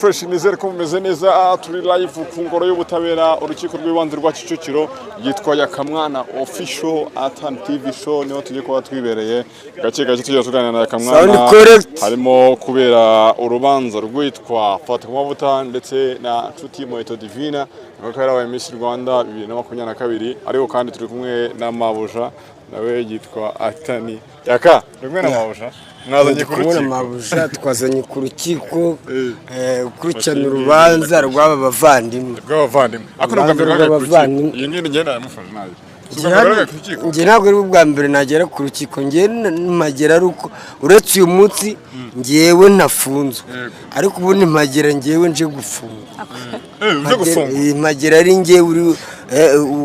Fresh nizere ko mumeze neza turi live ku ngoro y'ubutabera urukiko rw'ibanze rwa Kicukiro yitwa Yakamwana official Atan TV show niho tugiye kuba twibereye gace tugiye tuganira na Yakamwana harimo kubera urubanza rwitwa Fatakumavuta ndetse na Nshuti Moeto Divina bakara wa Miss Rwanda 2022 ariko kandi turi kumwe na Mabuja nawe yitwa Atani Yaka rimwe na Mabuja mwazanye ku rukiko Mabuja twazanye ku rukiko ukurikirana urubanza rw'aba bavandimwe akora mbere y'abavandimwe iyi ngene ngenda yamufasha nayo nge ntabwo ari ubwa mbere nagera ku rukiko nge mpagera aruko uretse uyu munsi ngewe ntafunzwe ariko ubundi mpagera ngewe nje gufunga mpagera ari ngewe uri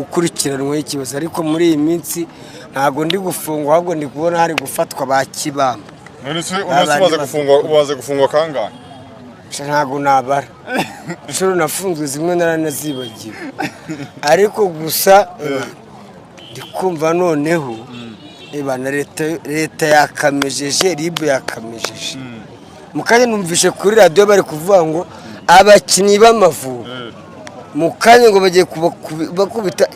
ukurikiranwe ikibazo ariko muri iyi minsi ntabwo ndi gufungwa ahubwo ndi kubona hari gufatwa ba Kibamba none se umaze gufungwa kangahe ntabwo nabara inshuro nafunzwe zimwe naranazibagiwe ariko gusa ndikumva noneho na leta yakamejeje ribu yakamejeje mukanya numvishe kuri radio bari kuvuga ngo abakinyi b'Amavubi mukanya ngo bagiye bakubita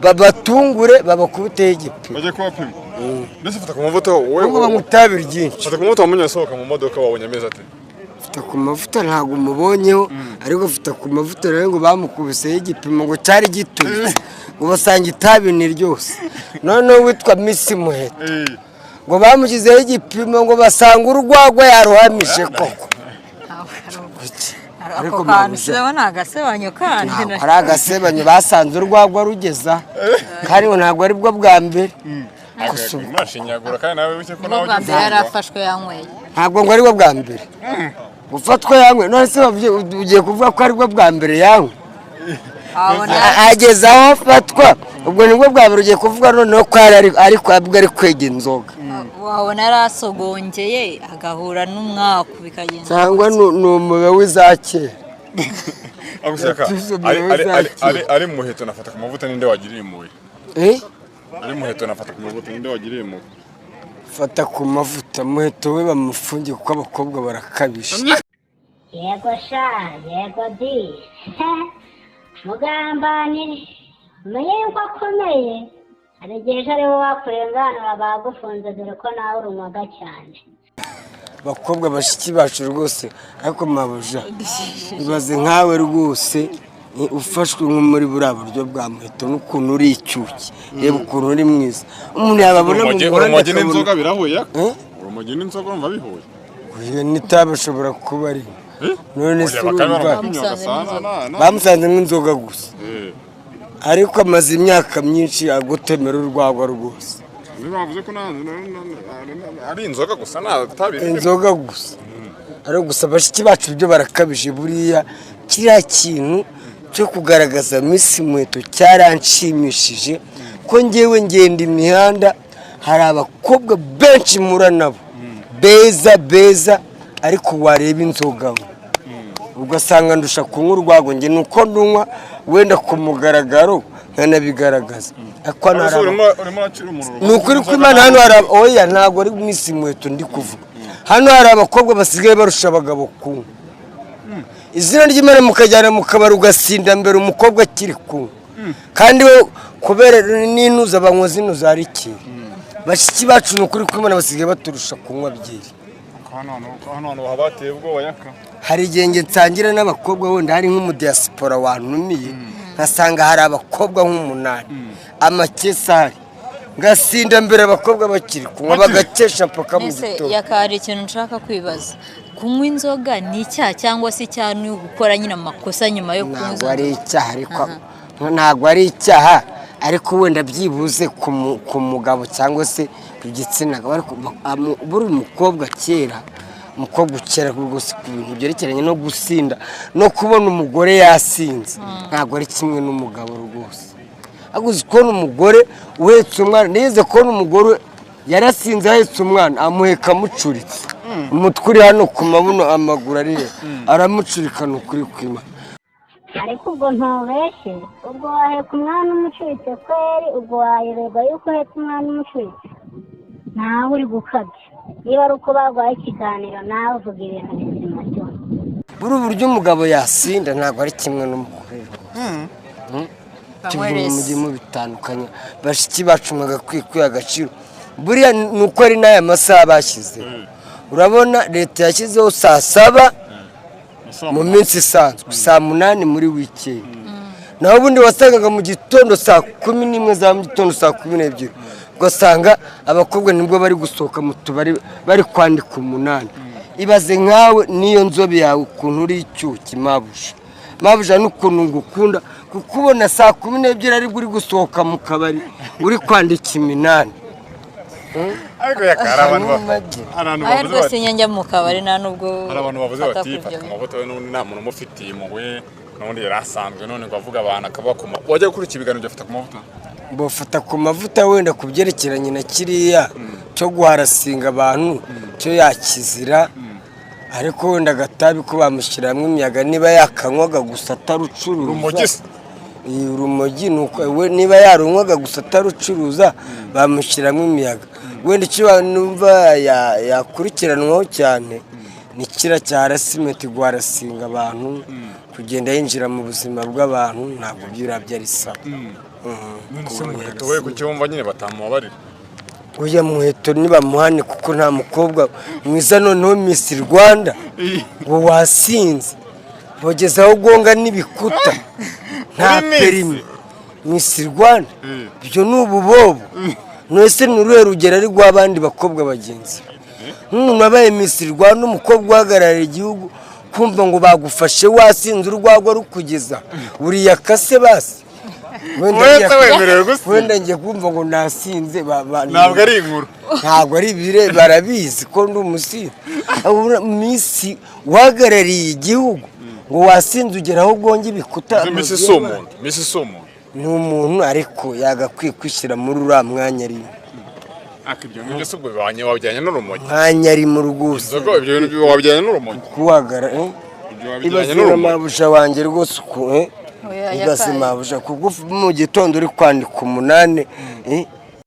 babatungure babakubite igipi baje kubapima ndetse fata ku mavuta wowe ngo bamutabira ryinshi fata ku mavuta wamenyasohoka mu modoka wabonye ameza ate fata ku mavuta ntago mubonyeho ariko fata ku mavuta rero ngo bamukubise igipimo ngo cyari gituye ngo basanga itabi ni ryose none witwa Miss Muheto ngo bamugizeho igipimo ngo basanga urwagwa yaruhamije koko ariko kanisheba nagasebanyo kandi ari agasebanyo basanze urwagwa rugeza kandi ntabwo ari bwo bwa mbere mashinyagura kandi nawe bike ko nawe yarafashwe yanyweye ntabwo ngo ari bwo bwa mbere gufatwa yanywe none se ugiye kuvuga ko ari bwo bwa mbere yanywe ageze aho afatwa ubwo nibwo bwa mbere ugiye kuvuga noneho ko ariko ari kwega inzoga wabona yarasogongeye agahura n'umwaku bikagenda cyangwa ni umuga w'izakera aguseka ari Muheto nafata ku mavuta ninde wagiriye impuhwe ari Muheto nafata ku mavuta ninde wagiriye impuhwe fata ku mavuta Muheto we bamufungiye kuko abakobwa barakabisha yego sha yego di mugambanire umenye yuko akomeye aregeje ariho wakurenganura bagufunze dore ko nawe urumaga cyane bakobwa bashiki bacu rwose ariko Mabuja ibaze nkawe rwose ufashwe nko muri buriya buryo bwa Muheto n'ukuntu uri icyuki reba ukuntu uri mwiza umuntu yababona mu urumogi n'inzoga birahuye urumogi n'inzoga urumva bihuye uyu n'itabi ashobora kuba ari none se bamusanze nk'inzoga gusa ariko amaze imyaka myinshi agutemera urwagwa rwose bavuze ko ari inzoga gusa nta tabi inzoga gusa ariko gusa bashiki bacu byo barakabije buriya kiriya kintu cyo kugaragaza Miss Muheto cyaranshimishije ko ngewe ngenda imihanda hari abakobwa benshi mura nabo beza ariko wareba inzoga ugasanga ndusha kunywa urwago nge nuko ndunywa wenda ku mugaragaro nkanabigaragaza nukuri ko Imana hano hari oya ntabwo ari Miss Muheto ndi kuvuga hano hari abakobwa basigaye barusha abagabo kunywa izina ry'Imana mukajyana mu kabari ugasinda mbere umukobwa akiri kunywa kandi we kubera n'intuza banywa zino zari iki bashiki bacu nukuri ko Imana basigaye baturusha kunywa byeri hano habateye ubwoba Yaka hari igihe nge nsangira n'abakobwa wenda hari nk'umudiaspora wantumiye nkasanga hari abakobwa nk'umunani amakesari ngasinda mbere abakobwa bakiri kunywa bagakesha mpaka mu gitondo yakari ikintu nshaka kwibaza kunywa inzoga ni icyaha cyangwa se icyaha ni gukora nyine amakosa nyuma yo kunywa ntabwo ari icyaha ariko ntabwo ari icyaha ariko wenda byibuze ku mugabo cyangwa se ku gitsina buri umukobwa kera umukobwa ukera rwose ku bintu byerekeranye no gusinda no kubona umugore yasinze ntabwo ari kimwe n'umugabo rwose aguze kubona umugore uhetse umwana nize kubona umugore yarasinze ahetse umwana amuheka amucuritse umutwe uri hano ku mabuno amaguru ari aramucurikana ukuri kwima ariko ubwo ntubeshye ubwo waheka umwana umucuritse kweri ubwo wayoberwa yuko uhetse umwana umucuritse ntawe uri gukabya niba ari uko barwaye ikiganiro nawe uvuga ibintu bizima cyose buri buryo umugabo yasinda ntabwo ari kimwe n'umugore mujye mubitandukanya bashiki bacu mwagakwiye agaciro buriya ni uko ari n'aya masaha bashyize urabona leta yashyizeho saa 7 mu minsi isanzwe saa 8 muri wikendi naho ubundi wasangaga mu gitondo saa 11 za mu gitondo saa 12 ugasanga abakobwa nibwo bari gusohoka mu tubari bari kwandika 8 ibaze nkawe niyo nzobe yawe ukuntu uri icyuki mabuja n'ukuntu ngukunda kukubona saa 12 ari uri gusohoka mu kabari uri kwandika 8 ariko yakara abantu rwose njya mu kabari nta nubwo hari abantu bavuze bati fata amavuta we n'undi nta muntu umufitiye impuhwe n'undi yarasanzwe none ngo avuga abantu akabakoma wajya gukora ikibiganiro ugafata ku mavuta bofata ku mavuta wenda kubyerekeranye na kiriya cyo guharasinga abantu cyo yakizira ariko wenda agatabi ko bamushyiramo imiyaga niba yakanywaga gusa atarucuruza urumogi nuko niba yarunywaga gusa atarucuruza bamushyiramo imiyaga wenda icyo numva yakurikiranwaho cyane ni kira cya harasimenti guharasinga abantu kugenda yinjira mu buzima bw'abantu ntabwo byirabye ari sawa umuheto we ku cyumva nyine batamubabarira uya muheto nibamuhane kuko nta mukobwa mwiza noneho Miss Rwanda ngo wasinze bogezaho gonga n'ibikuta nta perimi Miss Rwanda byo n'ububobo mwese n'uruhe rugero ari rw'abandi bakobwa bagenzi n'umuntu abaye Miss Rwanda umukobwa uhagarariye igihugu kumva ngo bagufashe wasinze urwagwa rukugeza buriya kase basi wenda ngiye kumva ngo nasinze ntabwo ari inkuru ntabwo ari ibire barabizi ko ndi umusinzi Miss uhagarariye igihugu ngo wasinze ugeraho gonge ibikuta Miss Sumuntu ni umuntu ariko yagakwiye kwishyira muri uriya mwanya arimo akibyo ngibyo se ubwo wabijyanye n'urumogi mwanya ari mu rwose ibyo bintu wabijyanye n'urumogi kuhagara ibazina mabusha wanjye rwose uku igase mabusha kuko mu gitondo uri kwandika 8